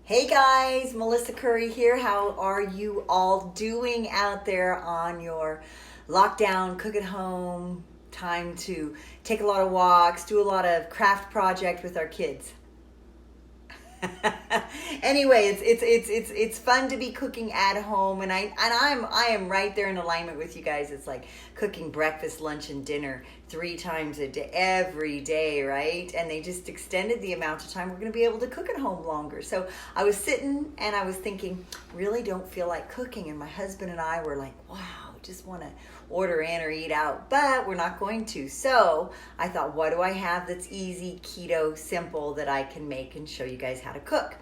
Hey guys, Melissa Curry here. How are you all doing out there on your lockdown, cook at home, time to take a lot of walks, do a lot of craft project with our kids? Anyway, it's fun to be cooking at home, and I am right there in alignment with you guys. It's like cooking breakfast, lunch, and dinner 3 times a day, every day, right? And they just extended the amount of time we're going to be able to cook at home longer. So I was sitting and I was thinking, really don't feel like cooking, and my husband and I were like, wow, just want to order in or eat out, but we're not going to. So I thought, what do I have that's easy, keto, simple, that I can make and show you guys how to cook?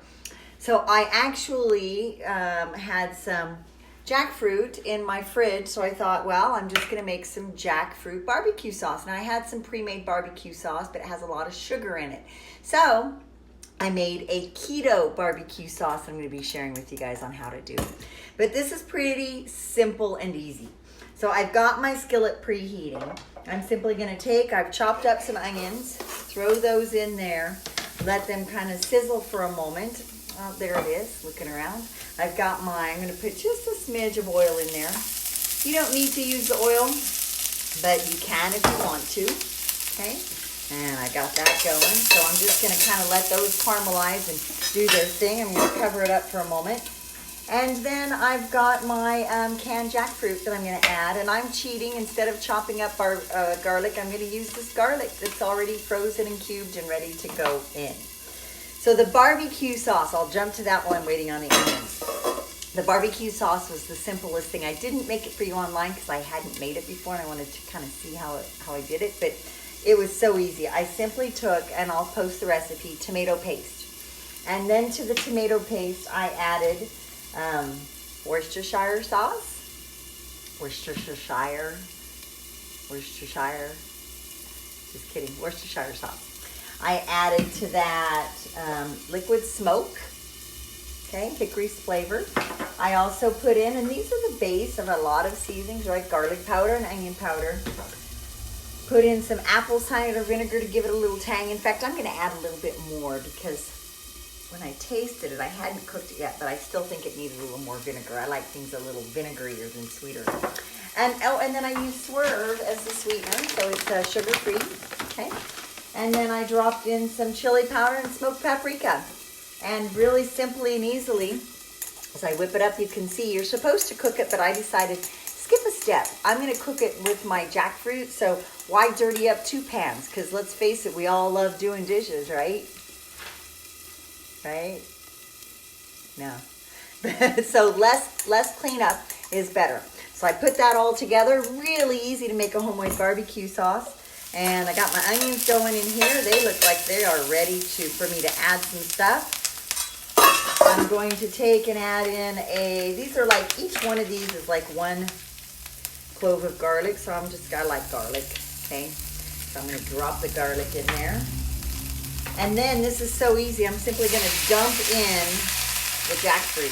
So I actually had some jackfruit in my fridge, so I thought, well, I'm just gonna make some jackfruit barbecue sauce. Now I had some pre-made barbecue sauce, but it has a lot of sugar in it. So I made a keto barbecue sauce I'm going to be sharing with you guys on how to do. But this is pretty simple and easy. So I've got my skillet preheating. I'm simply going to I've chopped up some onions, throw those in there, let them kind of sizzle for a moment. Oh, there it is, looking around. I'm going to put just a smidge of oil in there. You don't need to use the oil, but you can if you want to, okay? And I got that going. So I'm just going to kind of let those caramelize and do their thing. I'm going to cover it up for a moment. And then I've got my canned jackfruit that I'm going to add. And I'm cheating. Instead of chopping up our garlic, I'm going to use this garlic that's already frozen and cubed and ready to go in. So the barbecue sauce, I'll jump to that while I'm waiting on the onions. The barbecue sauce was the simplest thing. I didn't make it for you online because I hadn't made it before and I wanted to kind of see how I did it. But it was so easy. I simply took, and I'll post the recipe, tomato paste. And then to the tomato paste, I added Worcestershire sauce. Worcestershire. Just kidding. Worcestershire sauce. I added to that liquid smoke. Okay, hickory flavor. I also put in, and these are the base of a lot of seasonings, right? Garlic powder and onion powder. Put in some apple cider vinegar to give it a little tang. In fact, I'm going to add a little bit more because when I tasted it, I hadn't cooked it yet, but I still think it needed a little more vinegar. I like things a little vinegarier than sweeter. And then I use Swerve as the sweetener, so it's sugar-free. Okay. And then I dropped in some chili powder and smoked paprika. And really simply and easily, as I whip it up, you can see you're supposed to cook it, but I decided skip a step. I'm going to cook it with my jackfruit, so why dirty up 2 pans? Because let's face it, we all love doing dishes, right? Right? No. So less cleanup is better. So I put that all together. Really easy to make a homemade barbecue sauce. And I got my onions going in here. They look like they are ready for me to add some stuff. I'm going to take and add in these are like, each one of these is like 1 clove of garlic. So I like garlic, okay? So I'm going to drop the garlic in there. And then this is so easy. I'm simply going to dump in the jackfruit,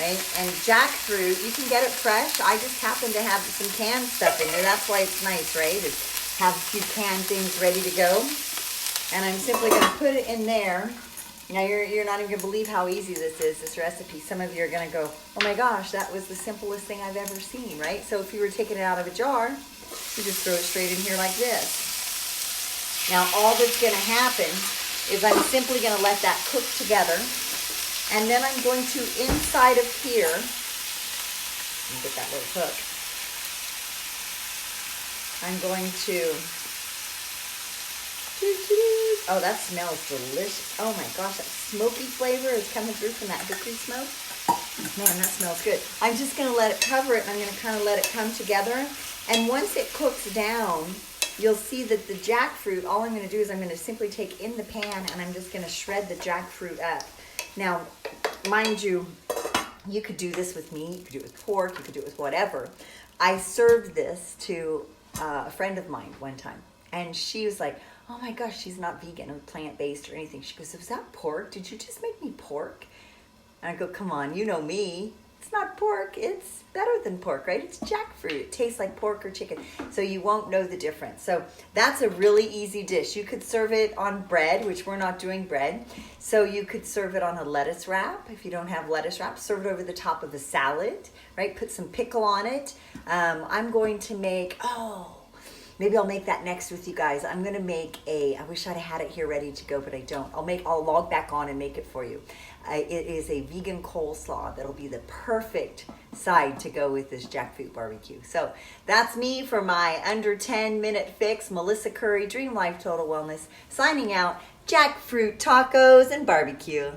right? And jackfruit, you can get it fresh. I just happen to have some canned stuff in there. That's why it's nice, right? Have a few canned things ready to go. And I'm simply going to put it in there. Now, you're not even going to believe how easy this is, this recipe. Some of you are going to go, oh my gosh, that was the simplest thing I've ever seen, right? So if you were taking it out of a jar, you just throw it straight in here like this. Now, all that's going to happen is I'm simply going to let that cook together. And then I'm going to, inside of here, let me get that little hook. I'm going to, oh, that smells delicious. Oh my gosh, that smoky flavor is coming through from that hickory smoke. Man, that smells good. I'm just going to let it cover it, and I'm going to kind of let it come together. And once it cooks down, you'll see that the jackfruit, all I'm going to do is I'm going to simply take in the pan, and I'm just going to shred the jackfruit up. Now, mind you, you could do this with meat, you could do it with pork, you could do it with whatever. I served this to a friend of mine one time, and she was like, oh my gosh, she's not vegan or plant-based or anything. She goes, was that pork? Did you just make me pork? And I go, come on, you know me. it's not pork. It's better than pork, right? It's jackfruit. It tastes like pork or chicken, so you won't know the difference. So that's a really easy dish. You could serve it on bread, which we're not doing bread. So you could serve it on a lettuce wrap. If you don't have lettuce wrap, serve it over the top of a salad, right? Put some pickle on it. I'm going to make, maybe I'll make that next with you guys. I'm going to make I wish I'd had it here ready to go, but I don't. I'll log back on and make it for you. It is a vegan coleslaw that'll be the perfect side to go with this jackfruit barbecue. So that's me for my under 10-minute fix. Melissa Curry, Dream Life Total Wellness, signing out. Jackfruit tacos and barbecue.